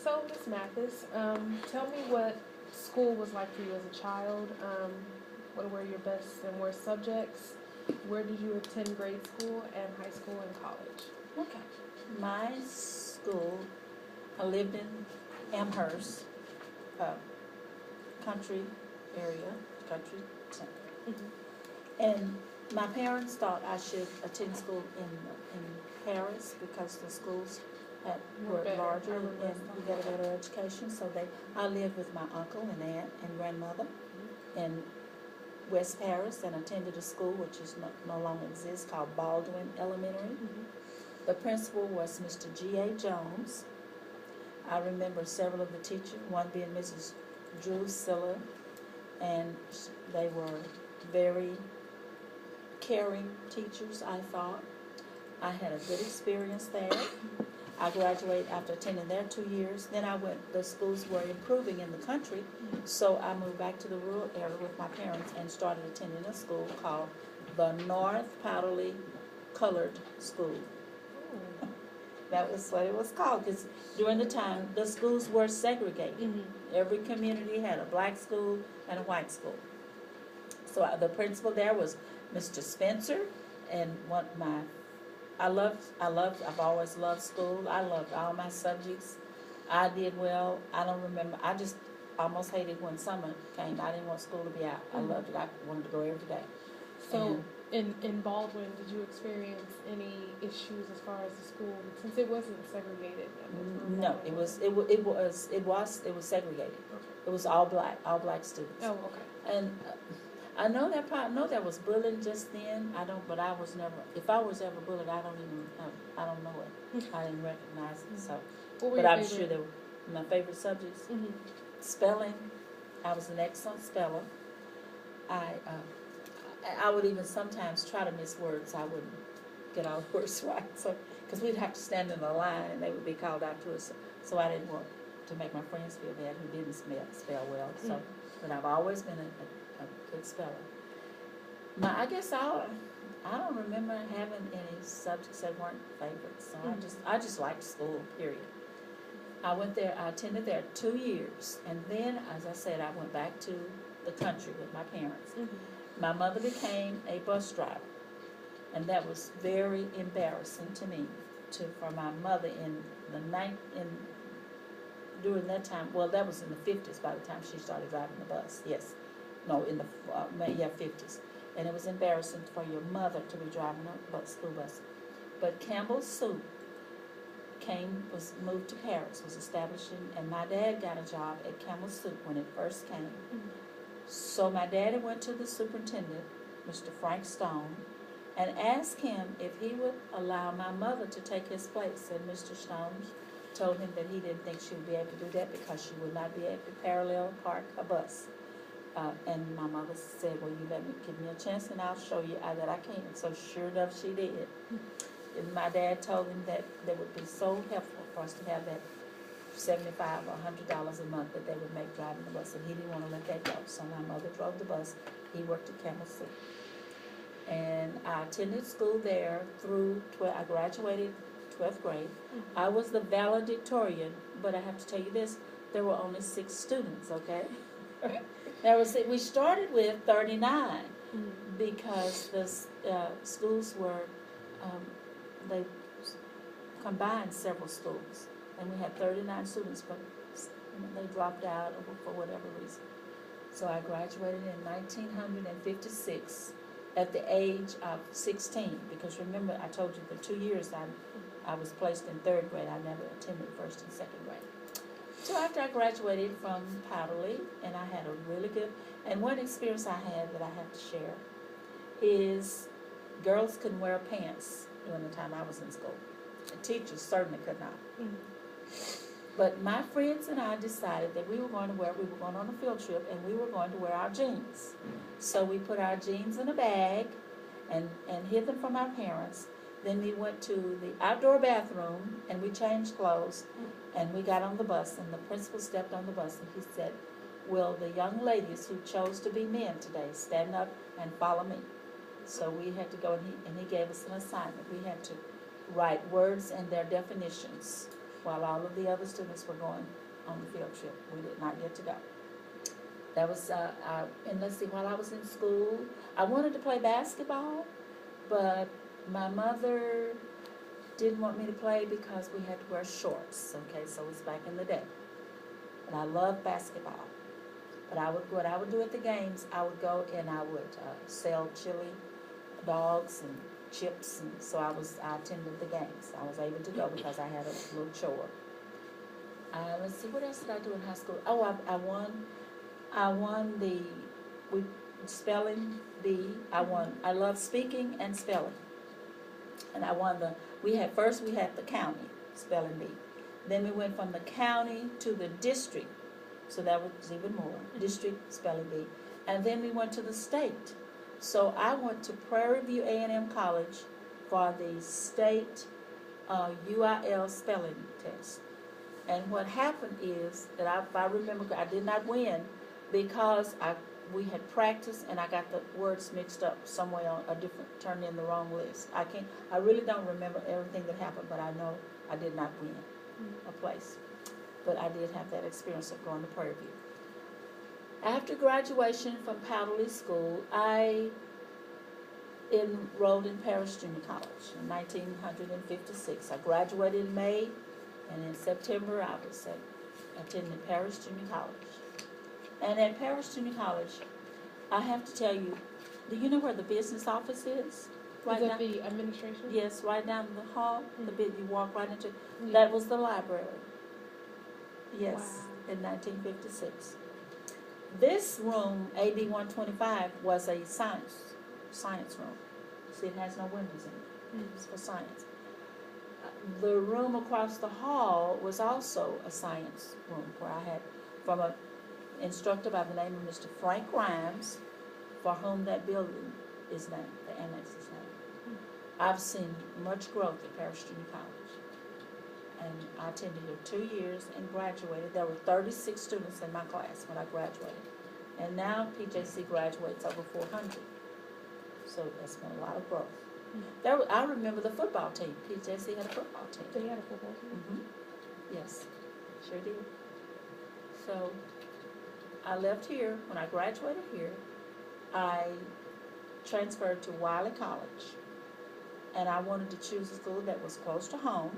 So, Miss Mathis, tell me what school was like for you as a child. What were your best and worst subjects? Where did you attend grade school and high school and college? Okay. My school, I lived in Amherst, uh, country area, country center. And my parents thought I should attend school in Paris because the schools were larger and you got a better education. So I lived with my uncle and aunt and grandmother in West Paris and attended a school which is no longer exists called Baldwin Elementary. The principal was Mr. G.A. Jones. I remember several of the teachers, one being Mrs. Drusilla, and they were very caring teachers, I thought. I had a good experience there. I graduated after attending there 2 years. Then the schools were improving in the country, so I moved back to the rural area with my parents and started attending a school called the North Powderly Colored School. That was what it was called, because during the time, the schools were segregated. Every community had a black school and a white school. So the principal there was Mr. Spencer, and I've always loved school. I loved all my subjects. I did well. I don't remember, I just almost hated when summer came. I didn't want school to be out. I loved it. I wanted to go every day. So in Baldwin, did you experience any issues as far as the school, since it wasn't segregated? No, it was segregated. Okay. It was all black students. Oh, okay. And I know there was bullying just then. But I was never. If I was ever bullied, I don't know it. I didn't recognize it. So, but I'm sure they were my favorite subjects. Spelling. I was an excellent speller. I would even sometimes try to miss words. I wouldn't get all the words right. So, because we'd have to stand in a line and they would be called out to us. So I didn't want to make my friends feel bad who didn't spell well. So, but I've always been a good speller. I guess I don't remember having any subjects that weren't favorites. So I just liked school. Period. I attended there 2 years, and then, as I said, I went back to the country with my parents. My mother became a bus driver, and that was very embarrassing to me, for my mother during that time. Well, that was in the 50s by the time she started driving the bus. Yes, no, in the 50s, and it was embarrassing for your mother to be driving a school bus. But Campbell's Soup was moved to Paris, was establishing, and my dad got a job at Campbell's Soup when it first came. So my daddy went to the superintendent, Mr. Frank Stone, and asked him if he would allow my mother to take his place. And Mr. Stone told him that he didn't think she would be able to do that because she would not be able to parallel park a bus. And my mother said, well, give me a chance and I'll show you that I can. So sure enough, she did. And my dad told him that it would be so helpful for us to have that $75 or $100 a month that they would make driving the bus, and he didn't want to let that go. So my mother drove the bus. He worked at Campbell Soup. And I attended school there through I graduated 12th grade. I was the valedictorian, but I have to tell you this, there were only 6 students, okay? We started with 39 because the schools were, they combined several schools. And we had 39 students, but they dropped out for whatever reason. So I graduated in 1956 at the age of 16, because remember I told you the 2 years I was placed in 3rd grade. I never attended 1st and 2nd grade. So after I graduated from Powderly, and I had a really good, and one experience I had that I have to share is girls couldn't wear pants during the time I was in school. The teachers certainly could not. But my friends and I decided that we were going on a field trip, and we were going to wear our jeans. So we put our jeans in a bag and hid them from our parents. Then we went to the outdoor bathroom and we changed clothes, and we got on the bus, and the principal stepped on the bus and he said, will the young ladies who chose to be men today stand up and follow me? So we had to go, and he gave us an assignment. We had to write words and their definitions while all of the other students were going on the field trip. We did not get to go. That was, and let's see, while I was in school, I wanted to play basketball, but my mother didn't want me to play because we had to wear shorts, okay, so it's back in the day. And I loved basketball. But what I would do at the games, I would go and I would sell chili dogs and chips, and so I attended the games. I was able to go because I had a little chore. Let's see, what else did I do in high school? Oh, I won the spelling bee. I love speaking and spelling. And I won we had the county spelling bee. Then we went from the county to the district. So that was even more, district spelling bee. And then we went to the state. So I went to Prairie View A&M College for the state UIL spelling test. And what happened is that I remember I did not win because we had practiced and I got the words mixed up somewhere on turned in the wrong list. I really don't remember everything that happened, but I know I did not win a place. But I did have that experience of going to Prairie View. After graduation from Powderly School, I enrolled in Paris Junior College in 1956. I graduated in May, and in September I was attending Paris Junior College. And at Paris Junior College, I have to tell you, do you know where the business office is? Right now, the administration? Yes, right down the hall. Mm-hmm. You walk right into. Yeah. That was the library. Yes, wow. In 1956. This room, AB 125, was a science room. See, it has no windows in it. Mm-hmm. It's for science. The room across the hall was also a science room where I had from an instructor by the name of Mr. Frank Grimes, for whom that building is named, the annex is named. I've seen much growth at Paris Junior College. And I attended here 2 years and graduated. There were 36 students in my class when I graduated. And now PJC graduates over 400. So that's been a lot of growth. I remember the football team. PJC had a football team. They had a football team? Mm-hmm. Yes, sure did. So I left here. When I graduated here, I transferred to Wiley College. And I wanted to choose a school that was close to home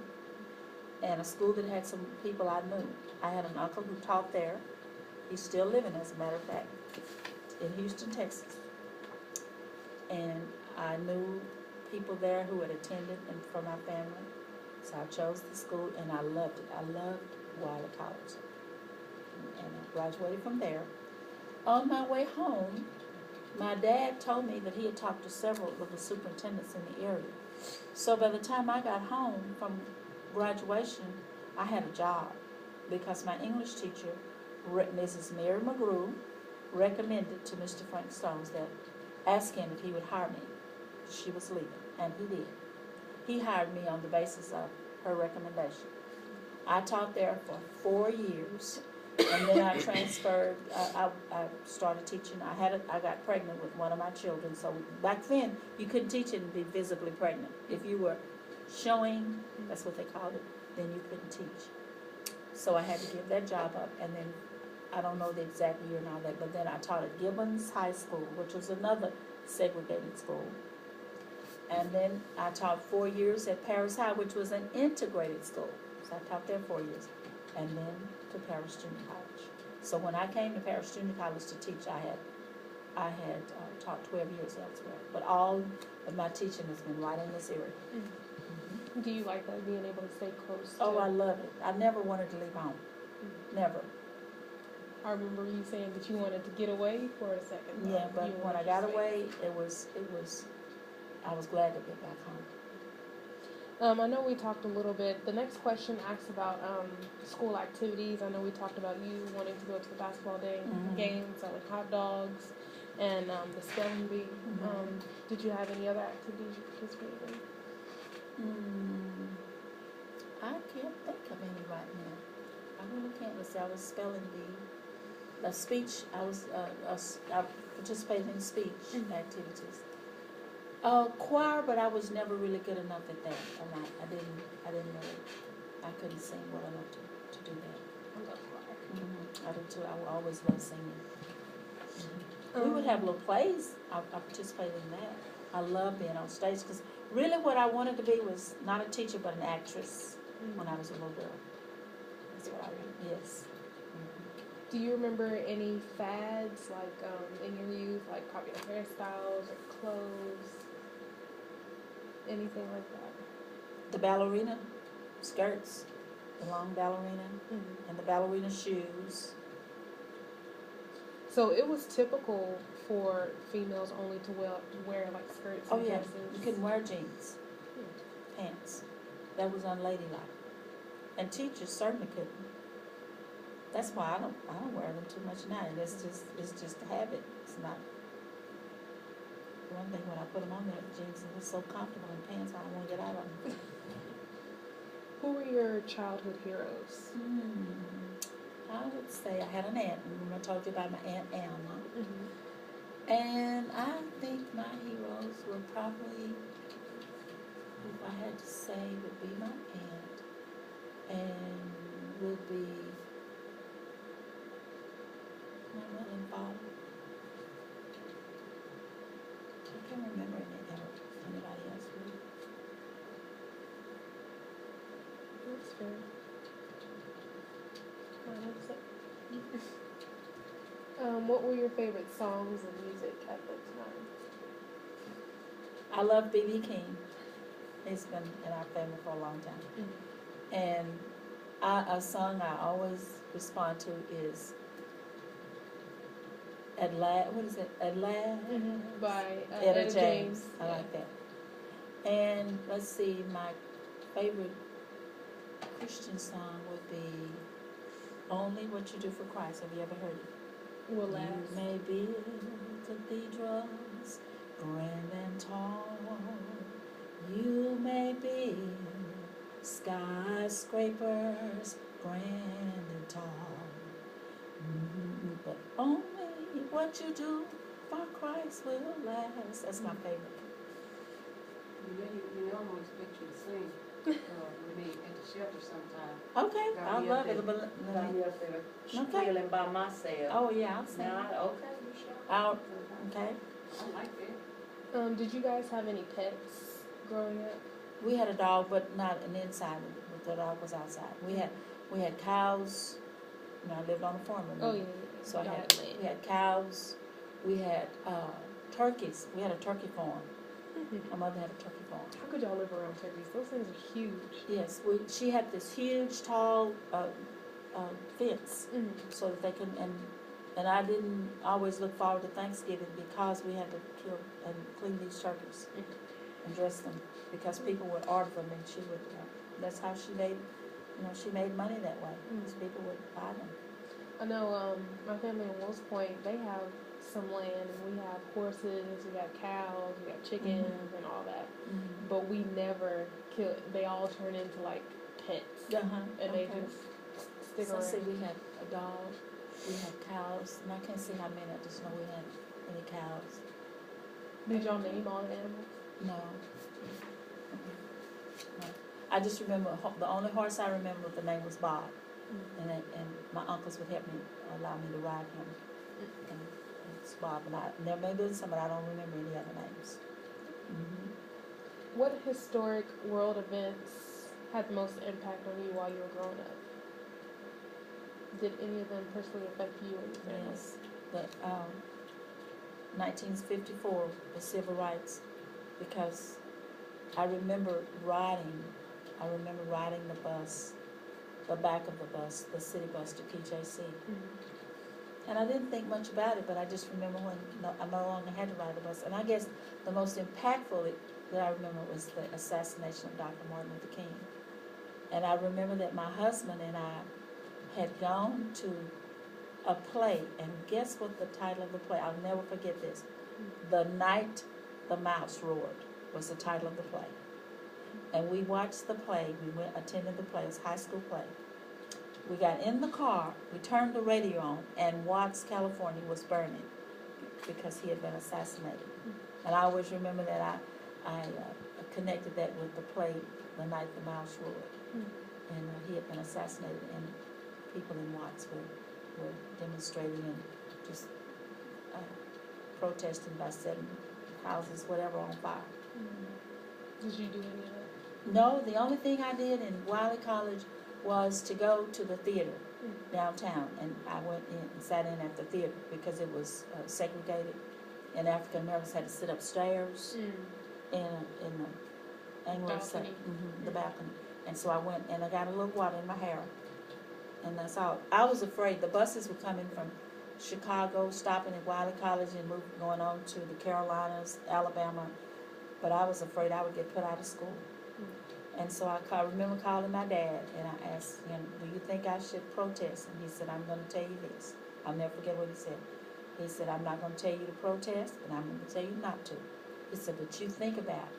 and a school that had some people I knew. I had an uncle who taught there. He's still living, as a matter of fact, in Houston, Texas. And I knew people there who had attended and from my family. So I chose the school and I loved it. I loved Wiley College. And I graduated from there. On my way home, my dad told me that he had talked to several of the superintendents in the area. So by the time I got home from graduation, I had a job because my English teacher, Mrs. Mary McGrew, recommended to Mr. Frank Stones that ask him if he would hire me. She was leaving, and he did. He hired me on the basis of her recommendation. I taught there for 4 years, and then I transferred. I started teaching. I got pregnant with one of my children. So back then, you couldn't teach and be visibly pregnant. If you were showing, that's what they called it, then you couldn't teach. So I had to give that job up, and then I don't know the exact year and all that, but then I taught at Gibbons High School, which was another segregated school. And then I taught 4 years at Paris High, which was an integrated school. So I taught there 4 years. And then to Paris Junior College. So when I came to Paris Junior College to teach, I had taught 12 years elsewhere. But all of my teaching has been right in this area. Mm-hmm. Do you like that, being able to stay close to? Oh, I love it. I never wanted to leave home. Never. I remember you saying that you wanted to get away for a second. Yeah, but when I got away, I was glad to get back home. I know we talked a little bit. The next question asks about school activities. I know we talked about you wanting to go to the basketball games, selling hot dogs, and the spelling bee. Did you have any other activities you participated in? I can't think of any right now. I really can't. Let's say I was spelling bee. A speech. I participated in speech activities. Choir, but I was never really good enough at that. I didn't really. I couldn't sing well enough to do that. I love choir. I do too. I will always love singing. We would have little plays. I participated in that. I love being on stage because really what I wanted to be was not a teacher but an actress when I was a little girl. That's what I wanted. Yes. Do you remember any fads like in your youth, like popular hairstyles or clothes, anything like that? The ballerina skirts, the long ballerina, and the ballerina shoes. So it was typical for females only to wear like skirts and dresses. You couldn't wear jeans, pants. That was unladylike. And teachers certainly couldn't. That's why I don't wear them too much now. And it's just a habit. It's not. One thing when I put them on there, the jeans are so comfortable, and pants I don't want to get out of them. Who were your childhood heroes? I would say I had an aunt. Remember I told you about my Aunt Alma. And I think my heroes were probably, if I had to say, would be my aunt, and would be my mother and father. I can't remember anybody else really. That's fair. What were your favorite songs and music at the time? I love B.B. King. He's been in our family for a long time. And a song I always respond to is At Last. What is it? At Last? By Etta James. I like that. And let's see, my favorite Christian song would be Only What You Do for Christ. Have you ever heard it? Will last. You may build cathedrals grand and tall. You may build skyscrapers grand and tall. But only what you do for Christ will last. That's my favorite. You know, I'm going to expect you to sing with me at the shelter sometime. Okay, I love it. Got me up there feeling by myself. Oh yeah, I'll sing. Okay, you sure? Okay. I like that. Did you guys have any pets growing up? We had a dog, but not an inside. The dog was outside. We had cows. You know, I lived on a farm. Oh yeah. So we had cows. We had turkeys. We had a turkey farm. My mother had a turkey farm. How could y'all live around turkeys? Those things are huge. Yes, she had this huge, tall fence so that they could. And I didn't always look forward to Thanksgiving because we had to kill and clean these turkeys and dress them because people would order them and she would. That's how she made. She made money that way because people would buy them. I know my family in Wolves Point, they have some land and we have horses, we have cows, we have chickens and all that. But we never kill. They all turn into like pets, and they just stick around. So we had a dog, we had cows, and I can't see how many. I just know we had any cows. Did y'all name all the animals? No. No. I just remember the only horse I remember the name was Bob, and my uncles would help me, allow me to ride him. And it's Bob, and there may be some, but I don't remember any other names. What historic world events had the most impact on you while you were growing up? Did any of them personally affect you or your family? Yes, the 1954, the civil rights, because I remember riding the bus, the back of the bus, the city bus to PJC. And I didn't think much about it, but I just remember when I no longer had to ride the bus. And I guess the most impactful that I remember was the assassination of Dr. Martin Luther King. And I remember that my husband and I had gone to a play, and guess what the title of the play? I'll never forget this. The Night the Mouse Roared was the title of the play. And we watched the play. We attended the play. It was a high school play. We got in the car. We turned the radio on, and Watts, California was burning because he had been assassinated. And I always remember that I connected that with the play, The Night the Mouse Roared. And had been assassinated, and people in Watts were demonstrating and just protesting by setting houses, whatever, on fire. Did you do any of that? No, the only thing I did in Wiley College was to go to the theater downtown, and I went in and sat in at the theater because it was segregated, and African Americans had to sit upstairs in the Anglo-Saxon, the balcony. And so I went and I got a little water in my hair, and that's all. I was afraid the buses were coming from Chicago, stopping at Wiley College and going on to the Carolinas, Alabama, but I was afraid I would get put out of school. And so I remember calling my dad, and I asked him, do you think I should protest? And he said, I'm going to tell you this. I'll never forget what he said. He said, I'm not going to tell you to protest, and I'm going to tell you not to. He said, but you think about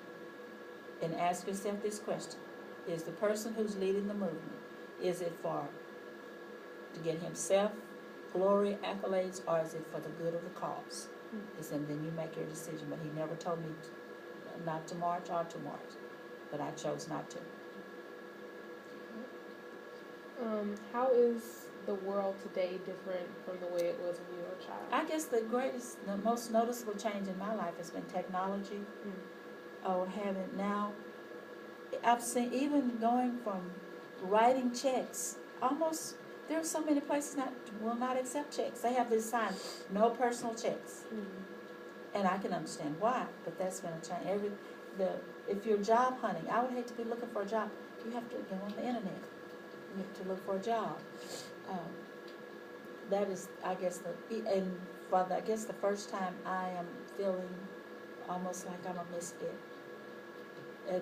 it and ask yourself this question. Is the person who's leading the movement, is it to get himself glory, accolades, or is it for the good of the cause? He said, then you make your decision. But he never told me not to march or to march. But I chose not to. How is the world today different from the way it was when you were a child? I guess the most noticeable change in my life has been technology. I've seen, even going from writing checks, there are so many places will not accept checks. They have this sign, no personal checks. And I can understand why, but that's going to change. If you're job hunting, I would hate to be looking for a job. You have to go on the internet. You have to look for a job. That is, I guess, the first time I am feeling almost like I'm a misfit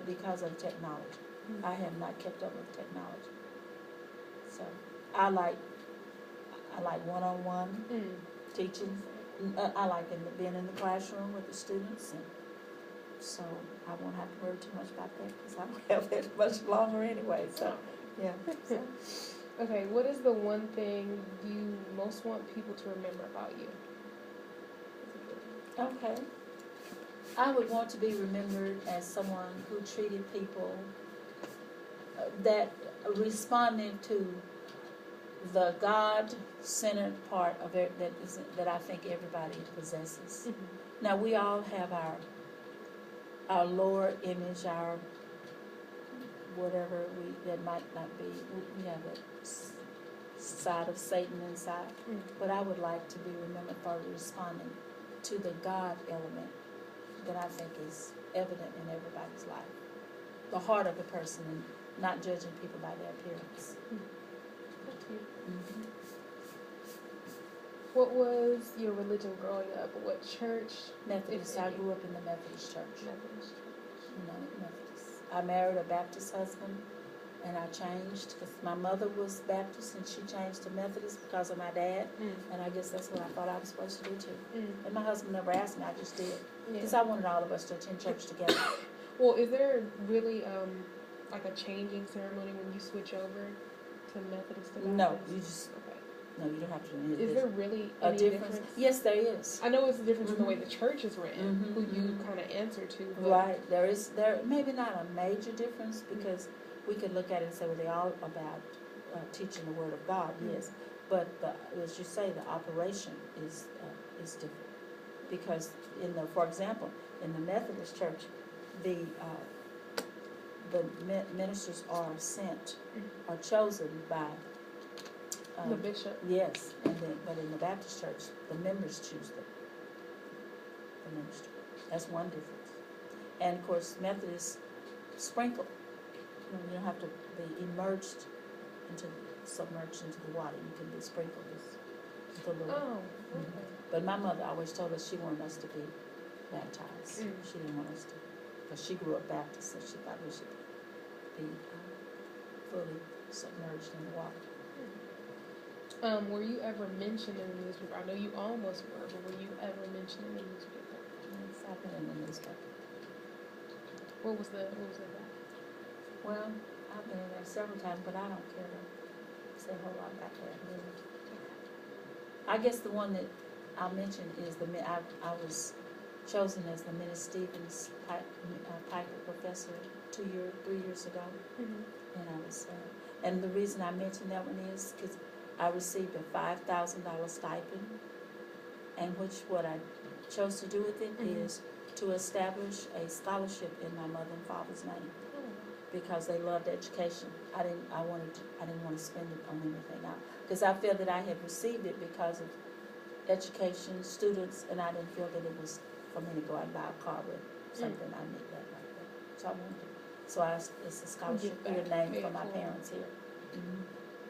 because of technology. I have not kept up with technology. So I like one-on-one teaching. I like being in the classroom with the students, and so I won't have to worry too much about that because I don't have that much longer anyway. So, yeah. So. Okay, what is the one thing you most want people to remember about you? Okay. I would want to be remembered as someone who treated people that responded to the God-centered part of it that I think everybody possesses. Now, we all have our lower image, our whatever that might not be. We have a side of Satan inside. But I would like to be remembered for responding to the God element that I think is evident in everybody's life. The heart of the person, and not judging people by their appearance. Thank you. What was your religion growing up? What church? Methodist. I grew up in the Methodist church. Methodist church. United Methodist. I married a Baptist husband, and I changed because my mother was Baptist, and she changed to Methodist because of my dad. And I guess that's what I thought I was supposed to do too. And my husband never asked me; I just did because I wanted all of us to attend church together. Well, is there really like a changing ceremony when you switch over to Methodist? To No, Baptist? you just. Okay. No, you don't have to. Is there really a any difference? Yes, there is. I know it's a difference in the way the church is written, who you kind of answer to. But Right. There maybe not a major difference because we could look at it and say, well, they're all about teaching the Word of God, yes. But as you say, the operation is different because for example, in the Methodist Church, the ministers are sent, are chosen by the bishop. Yes, but in the Baptist Church, the members choose them. The minister. That's one difference. And of course, Methodists sprinkle. You don't have to be submerged into the water. You can be sprinkled with a little. Oh, okay. But my mother always told us she wanted us to be baptized. She didn't want us to, because she grew up Baptist, so she thought we should be fully submerged in the water. Were you ever mentioned in the newspaper? I know you almost were, but were you ever mentioned in the newspaper? Yes, I've been in the newspaper. What was that? Well, I've been in there several times, but I don't care to say a whole lot about that. Really. I guess the one that I'll mention is I was chosen as the Minnie Stevens Piper Professor 3 years ago, and I was And the reason I mention that one is because I received a $5,000 stipend, and what I chose to do with it is to establish a scholarship in my mother and father's name because they loved education. I didn't want to spend it on anything else because I feel that I had received it because of education, students, and I didn't feel that it was for me to go out and buy a car with something I need that like that. So I wanted to. So it's a scholarship here named for my parents here.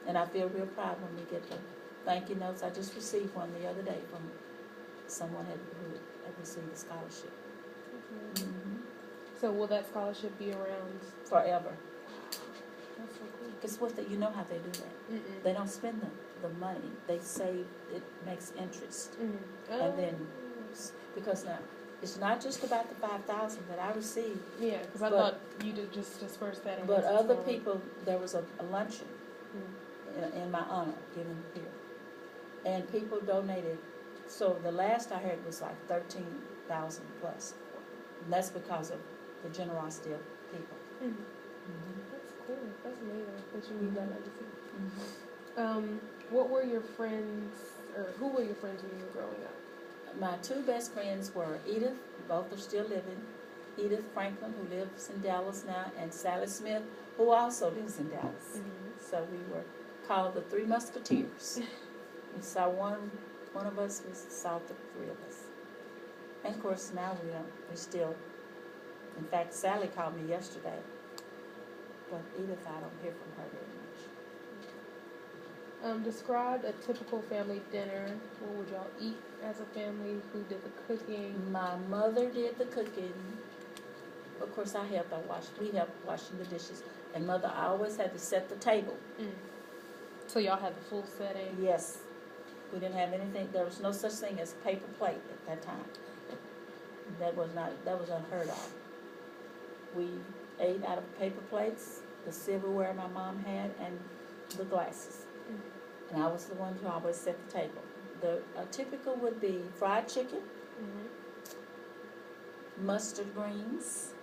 And I feel real proud when we get the thank you notes. I just received one the other day from someone who had received a scholarship. So will that scholarship be around Forever. That's so cool. Because you know how they do that. They don't spend the money. They save, it makes interest. And then, because now, it's not just about the 5,000 that I received. Yeah, because I thought you did just disperse that. But other people, there was a luncheon in my honor given here. And people donated. So the last I heard was like 13,000 plus. And that's because of the generosity of people. That's cool. That's amazing that you leave that legacy. What were your friends, or who were your friends when you were growing up? My two best friends were Edith, both are still living, Edith Franklin, who lives in Dallas now, and Sally Smith, who also lives in Dallas. So we were called the Three Musketeers. We saw one of us, we saw the three of us. And of course now we still, in fact, Sally called me yesterday, but Edith, I don't hear from her very much. Describe a typical family dinner. What would y'all eat as a family? Who did the cooking? My mother did the cooking. Of course, we helped washing the dishes. And Mother, I always had to set the table. So y'all had the full setting? Yes. We didn't have anything, there was no such thing as paper plate at that time. That was unheard of. We ate out of paper plates, the silverware my mom had, and the glasses. And I was the one who always set the table. A typical would be fried chicken, mustard greens,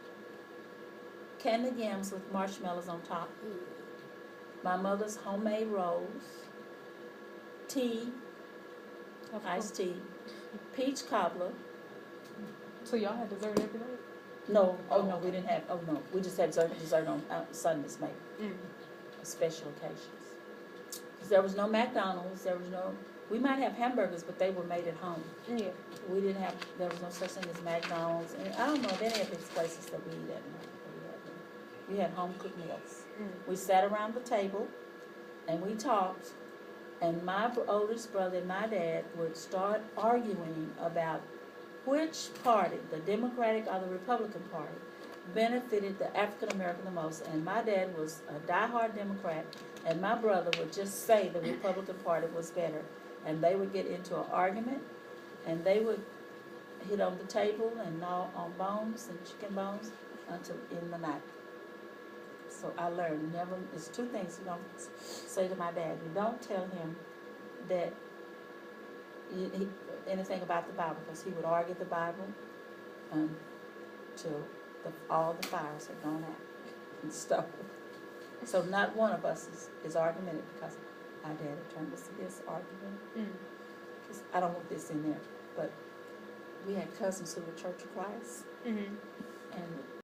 candied yams with marshmallows on top, my mother's homemade rolls, tea, iced tea, peach cobbler. So y'all had dessert every night? No, we didn't have, we just had dessert on Sundays maybe, special occasions. Because there was no McDonald's, we might have hamburgers, but they were made at home. Yeah. There was no such thing as McDonald's, and I don't know of any of these places that we eat at night. We had home cooked meals. We sat around the table, and we talked, and my oldest brother and my dad would start arguing about which party, the Democratic or the Republican Party, benefited the African American the most. And my dad was a diehard Democrat, and my brother would just say the Republican Party was better. And they would get into an argument, and they would hit on the table and gnaw on bones and chicken bones until in the night. So I learned it's two things you don't say to my dad. You don't tell him that anything about the Bible, because he would argue the Bible until all the fires had gone out and stuff. So not one of us is argumentative, because our dad had turned us to this argument. Because I don't want this in there, but we had cousins who were Church of Christ, and